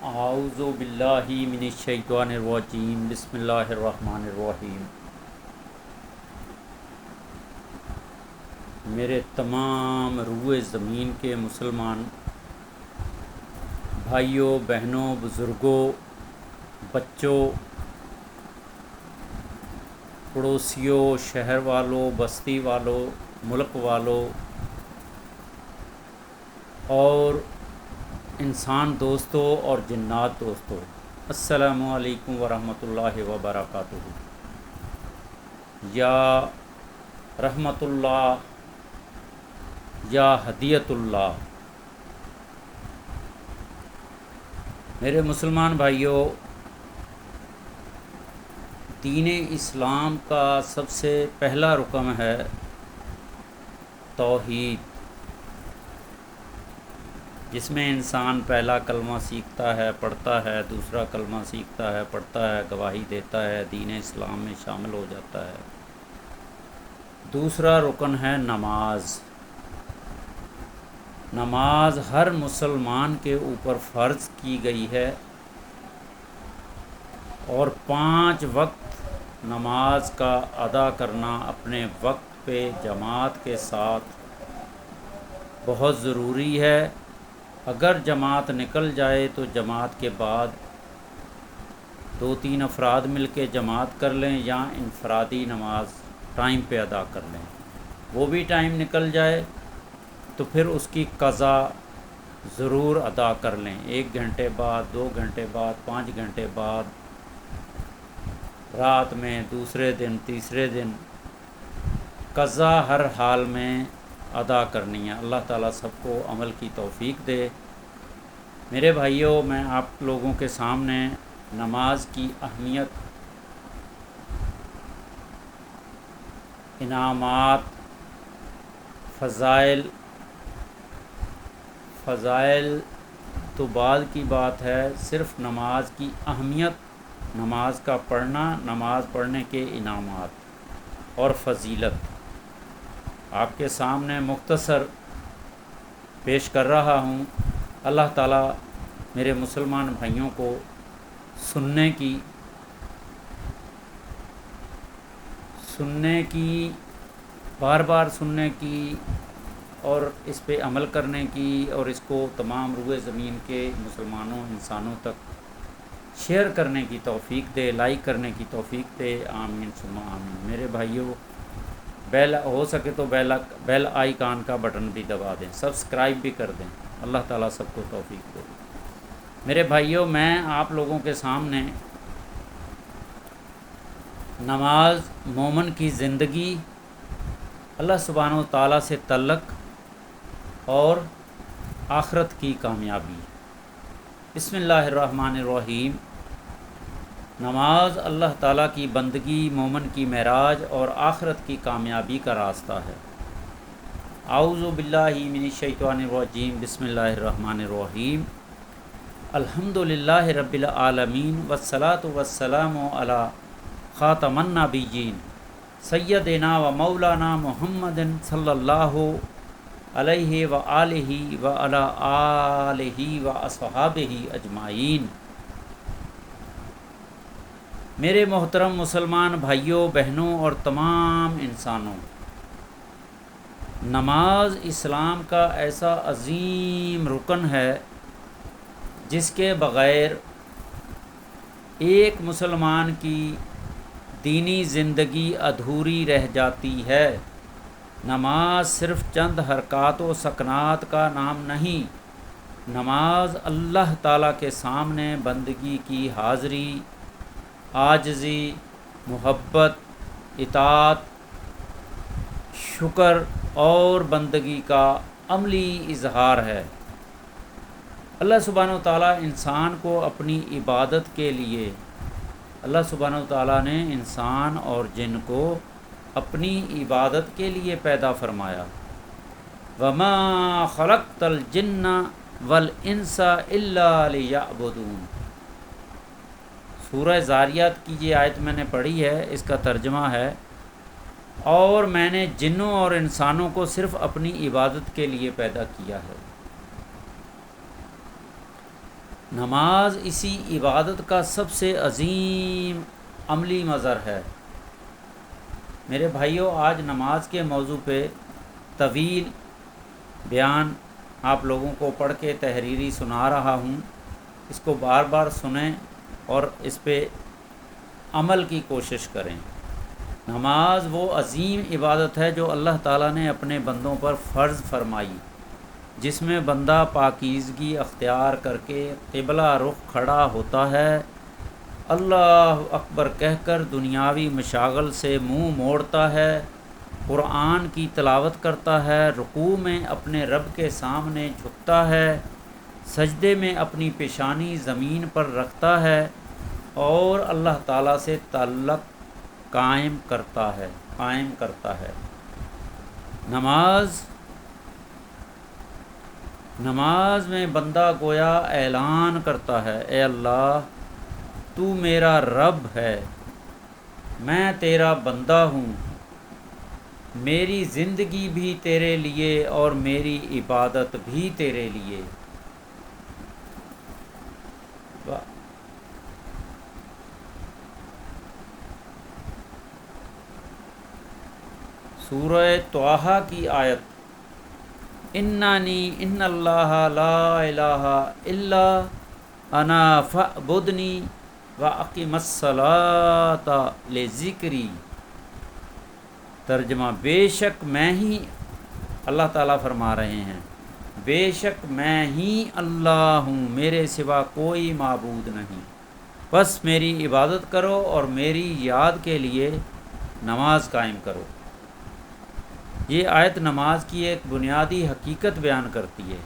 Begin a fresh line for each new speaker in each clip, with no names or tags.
اعوذ باللہ من الشیطان الرجیم بسم اللہ الرحمن الرحیم۔ میرے تمام روئے زمین کے مسلمان بھائیوں، بہنوں، بزرگوں، بچوں، پڑوسیوں، شہر والوں، بستی والوں، ملک والوں اور انسان دوستوں اور جنات دوستوں، السلام علیکم ورحمۃ اللہ وبرکاتہ۔ یا رحمت اللہ، یا ہدیت اللہ۔ میرے مسلمان بھائیوں، دین اسلام کا سب سے پہلا رکن ہے توحید، جس میں انسان پہلا کلمہ سیکھتا ہے، پڑھتا ہے، دوسرا کلمہ سیکھتا ہے، پڑھتا ہے، گواہی دیتا ہے، دین اسلام میں شامل ہو جاتا ہے۔ دوسرا رکن ہے نماز۔ نماز ہر مسلمان کے اوپر فرض کی گئی ہے، اور 5 وقت نماز کا ادا کرنا اپنے وقت پہ جماعت کے ساتھ بہت ضروری ہے۔ اگر جماعت نکل جائے تو جماعت کے بعد 2-3 افراد مل کے جماعت کر لیں، یا انفرادی نماز ٹائم پہ ادا کر لیں۔ وہ بھی ٹائم نکل جائے تو پھر اس کی قضا ضرور ادا کر لیں، 1 گھنٹے بعد، 2 گھنٹے بعد، 5 گھنٹے بعد، رات میں، دوسرے دن، تیسرے دن، قضا ہر حال میں ادا کرنی ہے۔ اللہ تعالیٰ سب کو عمل کی توفیق دے۔ میرے بھائیوں، میں آپ لوگوں کے سامنے نماز کی اہمیت، انعامات، فضائل تو بعد کی بات ہے، صرف نماز کی اہمیت، نماز کا پڑھنا، نماز پڑھنے کے انعامات اور فضیلت آپ کے سامنے مختصر پیش کر رہا ہوں۔ اللہ تعالیٰ میرے مسلمان بھائیوں کو سننے کی بار بار سننے کی اور اس پہ عمل کرنے کی، اور اس کو تمام روئے زمین کے مسلمانوں، انسانوں تک شیئر کرنے کی توفیق دے، لائک کرنے کی توفیق دے، آمین ثم آمین۔ میرے بھائیوں، بیل ہو سکے تو بیل آئیکن کا بٹن بھی دبا دیں، سبسکرائب بھی کر دیں۔ اللہ تعالیٰ سب کو توفیق دے۔ میرے بھائیوں، میں آپ لوگوں کے سامنے نماز مومن کی زندگی، اللہ سبحانہ و تعالیٰ سے تعلق اور آخرت کی کامیابی، بسم اللہ الرحمن الرحیم۔ نماز اللہ تعالیٰ کی بندگی، مومن کی معراج اور آخرت کی کامیابی کا راستہ ہے۔ اعوذ باللہ من الشیطان الرجیم بسم اللہ الرحمن الرحیم۔ الحمد للہ رب العالمین والصلاة والسلام علی خاتم النبیین سیدنا و مولانا محمد صلی اللہ علیہ وآلہ وعلی آلہ واصحابہ اجمعین۔ میرے محترم مسلمان بھائیوں، بہنوں اور تمام انسانوں، نماز اسلام کا ایسا عظیم رکن ہے جس کے بغیر ایک مسلمان کی دینی زندگی ادھوری رہ جاتی ہے۔ نماز صرف چند حرکات و سکنات کا نام نہیں، نماز اللہ تعالیٰ کے سامنے بندگی کی حاضری، عاجزی، محبت، اطاعت، شکر اور بندگی کا عملی اظہار ہے۔ اللہ سبحانہ و تعالیٰ انسان کو اپنی عبادت کے لیے، اللہ سبحانہ و تعالیٰ نے انسان اور جن کو اپنی عبادت کے لیے پیدا فرمایا۔ وَمَا خَلَقْتَ الْجِنَّ وَالْإِنسَ إِلَّا لِيَعْبُدُونِ۔ سورہ زاریات کی یہ آیت میں نے پڑھی ہے، اس کا ترجمہ ہے، اور میں نے جنوں اور انسانوں کو صرف اپنی عبادت کے لیے پیدا کیا ہے۔ نماز اسی عبادت کا سب سے عظیم عملی مظہر ہے۔ میرے بھائیوں، آج نماز کے موضوع پہ طویل بیان آپ لوگوں کو پڑھ کے تحریری سنا رہا ہوں، اس کو بار بار سنیں اور اس پہ عمل کی کوشش کریں۔ نماز وہ عظیم عبادت ہے جو اللہ تعالیٰ نے اپنے بندوں پر فرض فرمائی، جس میں بندہ پاکیزگی اختیار کر کے قبلہ رخ کھڑا ہوتا ہے، اللہ اکبر کہہ کر دنیاوی مشاغل سے منہ موڑتا ہے، قرآن کی تلاوت کرتا ہے، رکوع میں اپنے رب کے سامنے جھکتا ہے، سجدے میں اپنی پیشانی زمین پر رکھتا ہے اور اللہ تعالیٰ سے تعلق قائم کرتا ہے۔ نماز میں بندہ گویا اعلان کرتا ہے، اے اللہ تو میرا رب ہے، میں تیرا بندہ ہوں، میری زندگی بھی تیرے لیے اور میری عبادت بھی تیرے لیے۔ سورہ طٰہٰ کی آیت، انانی ان اللہ لا الہ الا انا فاعبدنی واقم الصلاۃ لذکری۔ ترجمہ، بے شک میں ہی، اللہ تعالیٰ فرما رہے ہیں، بے شک میں ہی اللہ ہوں، میرے سوا کوئی معبود نہیں، بس میری عبادت کرو اور میری یاد کے لیے نماز قائم کرو۔ یہ آیت نماز کی ایک بنیادی حقیقت بیان کرتی ہے۔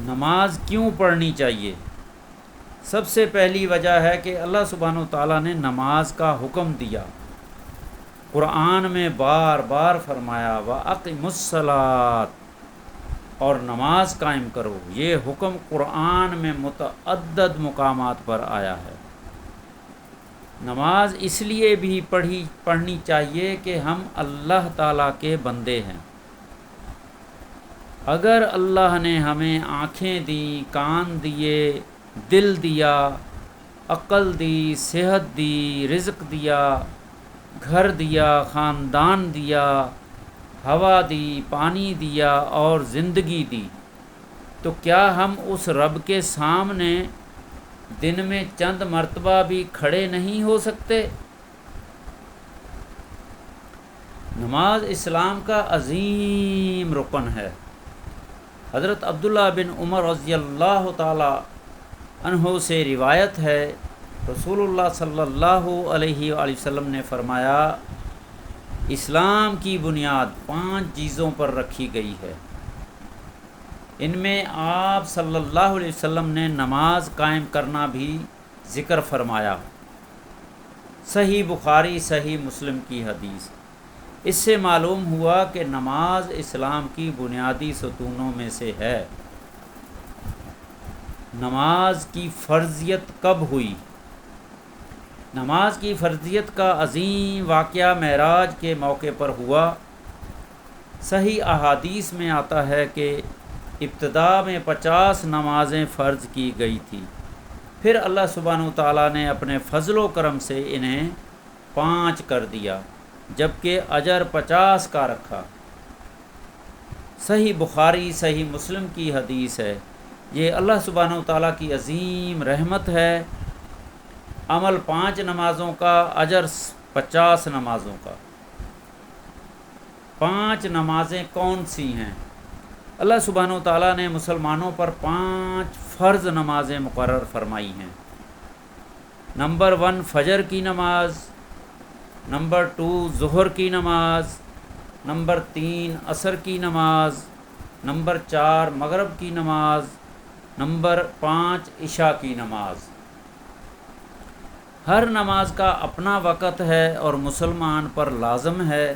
نماز کیوں پڑھنی چاہیے؟ سب سے پہلی وجہ ہے کہ اللہ سبحانہ و تعالیٰ نے نماز کا حکم دیا، قرآن میں بار بار فرمایا وَأَقِمُ الصَّلَاةَ، اور نماز قائم کرو۔ یہ حکم قرآن میں متعدد مقامات پر آیا ہے۔ نماز اس لیے بھی پڑھنی چاہیے کہ ہم اللہ تعالیٰ کے بندے ہیں۔ اگر اللہ نے ہمیں آنکھیں دیں، کان دیے، دل دیا، عقل دی، صحت دی، رزق دیا، گھر دیا، خاندان دیا، ہوا دی، پانی دیا اور زندگی دی، تو کیا ہم اس رب کے سامنے دن میں چند مرتبہ بھی کھڑے نہیں ہو سکتے؟ نماز اسلام کا عظیم رکن ہے۔ حضرت عبداللہ بن عمر رضی اللہ تعالی عنہ سے روایت ہے، رسول اللہ صلی اللہ علیہ وآلہ وسلم نے فرمایا، اسلام کی بنیاد 5 چیزوں پر رکھی گئی ہے۔ ان میں آپ صلی اللہ علیہ وسلم نے نماز قائم کرنا بھی ذکر فرمایا۔ صحیح بخاری، صحیح مسلم کی حدیث۔ اس سے معلوم ہوا کہ نماز اسلام کی بنیادی ستونوں میں سے ہے۔ نماز کی فرضیت کب ہوئی؟ نماز کی فرضیت کا عظیم واقعہ معراج کے موقع پر ہوا۔ صحیح احادیث میں آتا ہے کہ ابتدا میں 50 نمازیں فرض کی گئی تھی، پھر اللہ سبحانہ و تعالیٰ نے اپنے فضل و کرم سے انہیں 5 کر دیا، جبکہ اجر 50 کا رکھا۔ صحیح بخاری، صحیح مسلم کی حدیث ہے۔ یہ اللہ سبحانہ و تعالیٰ کی عظیم رحمت ہے۔ عمل 5 نمازوں کا، اجر 50 نمازوں کا۔ 5 نمازیں کون سی ہیں؟ اللہ سبحانہ و تعالیٰ نے مسلمانوں پر 5 فرض نمازیں مقرر فرمائی ہیں۔ نمبر 1 فجر کی نماز، نمبر 2 ظہر کی نماز، نمبر 3 عصر کی نماز، نمبر 4 مغرب کی نماز، نمبر 5 عشاء کی نماز۔ ہر نماز کا اپنا وقت ہے اور مسلمان پر لازم ہے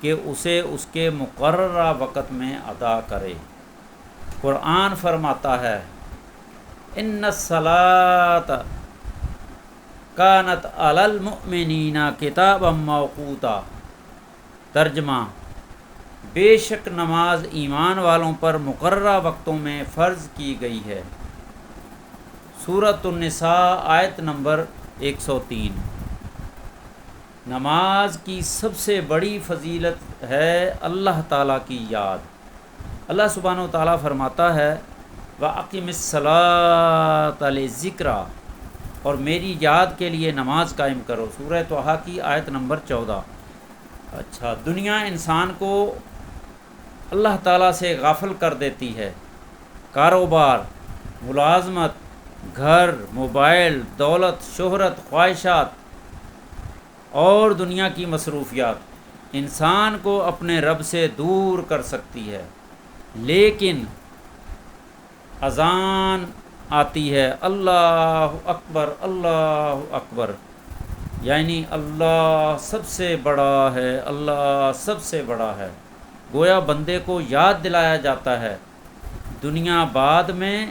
کہ اسے اس کے مقررہ وقت میں ادا کرے۔ قرآن فرماتا ہے، ان الصلاۃ کانت علی المؤمنین کتابا موقوتا۔ ترجمہ، بے شک نماز ایمان والوں پر مقررہ وقتوں میں فرض کی گئی ہے۔ سورۃ النساء آیت نمبر 103۔ نماز کی سب سے بڑی فضیلت ہے اللہ تعالیٰ کی یاد۔ اللہ سبحانہ و تعالیٰ فرماتا ہے وَأَقِمِ الصَّلَاةَ لِلذِّکْرِ، اور میری یاد کے لیے نماز قائم کرو۔ سورہ طٰہٰ کی آیت نمبر 14۔ اچھا، دنیا انسان کو اللہ تعالیٰ سے غافل کر دیتی ہے۔ کاروبار، ملازمت، گھر، موبائل، دولت، شہرت، خواہشات اور دنیا کی مصروفیات انسان کو اپنے رب سے دور کر سکتی ہے، لیکن اذان آتی ہے اللہ اکبر اللہ اکبر، یعنی اللہ سب سے بڑا ہے، اللہ سب سے بڑا ہے، گویا بندے کو یاد دلایا جاتا ہے دنیا بعد میں،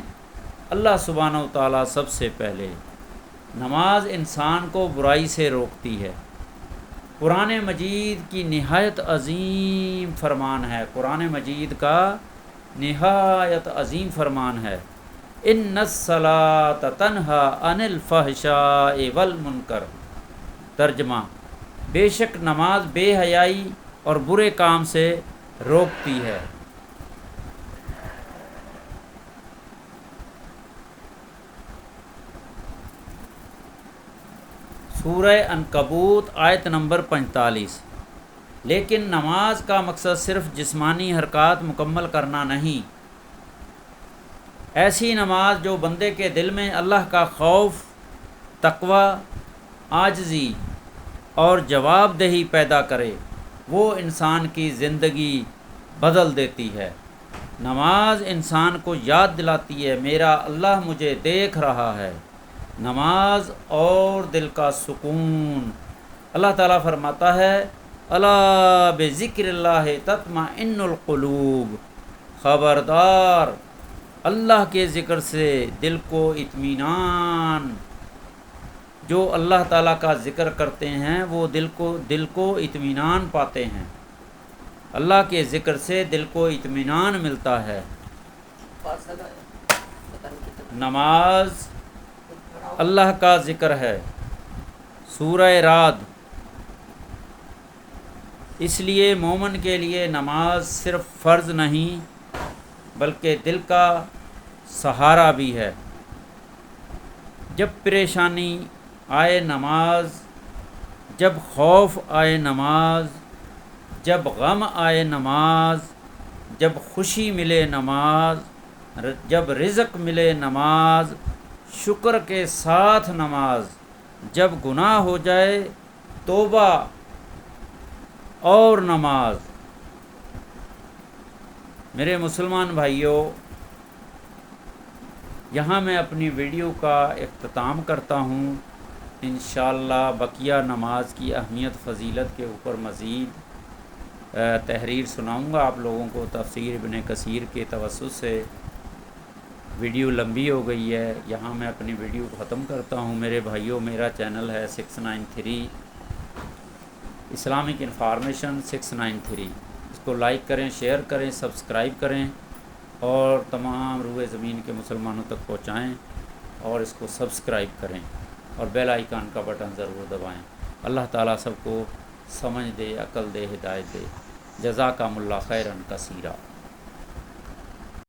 اللہ سبحانہ و تعالیٰ سب سے پہلے۔ نماز انسان کو برائی سے روکتی ہے۔ قرآن مجید کی نہایت عظیم فرمان ہے، قرآن مجید کا نہایت عظیم فرمان ہے، ان الصلاۃ تنہی عن الفحشاء والمنکر۔ ترجمہ، بے شک نماز بے حیائی اور برے کام سے روکتی ہے۔ سورہ عنکبوت آیت نمبر 45۔ لیکن نماز کا مقصد صرف جسمانی حرکات مکمل کرنا نہیں، ایسی نماز جو بندے کے دل میں اللہ کا خوف، تقوی، عاجزی اور جواب دہی پیدا کرے، وہ انسان کی زندگی بدل دیتی ہے۔ نماز انسان کو یاد دلاتی ہے میرا اللہ مجھے دیکھ رہا ہے۔ نماز اور دل کا سکون۔ اللہ تعالیٰ فرماتا ہے الا بذکر اللہ تطمئن القلوب، خبردار اللہ کے ذکر سے دل کو اطمینان، جو اللہ تعالیٰ کا ذکر کرتے ہیں وہ دل کو اطمینان پاتے ہیں، اللہ کے ذکر سے دل کو اطمینان ملتا ہے۔ نماز اللہ کا ذکر ہے۔ سورہ رعد۔ اس لیے مومن کے لیے نماز صرف فرض نہیں بلکہ دل کا سہارا بھی ہے۔ جب پریشانی آئے نماز، جب خوف آئے نماز، جب غم آئے نماز، جب خوشی ملے نماز، جب رزق ملے نماز، شکر کے ساتھ نماز، جب گناہ ہو جائے توبہ اور نماز۔ میرے مسلمان بھائیوں، یہاں میں اپنی ویڈیو کا اختتام کرتا ہوں۔ انشاءاللہ بقیہ نماز کی اہمیت فضیلت کے اوپر مزید تحریر سناؤں گا آپ لوگوں کو تفسیر ابن کثیر کے توسط سے۔ ویڈیو لمبی ہو گئی ہے، یہاں میں اپنی ویڈیو ختم کرتا ہوں۔ میرے بھائیوں، میرا چینل ہے 693 اسلامک انفارمیشن 693، اس کو لائک کریں، شیئر کریں، سبسکرائب کریں اور تمام روئے زمین کے مسلمانوں تک پہنچائیں، اور اس کو سبسکرائب کریں اور بیل آئیکن کا بٹن ضرور دبائیں۔ اللہ تعالیٰ سب کو سمجھ دے، عقل دے، ہدایت دے۔ جزاکم اللہ خیرا کثیرا۔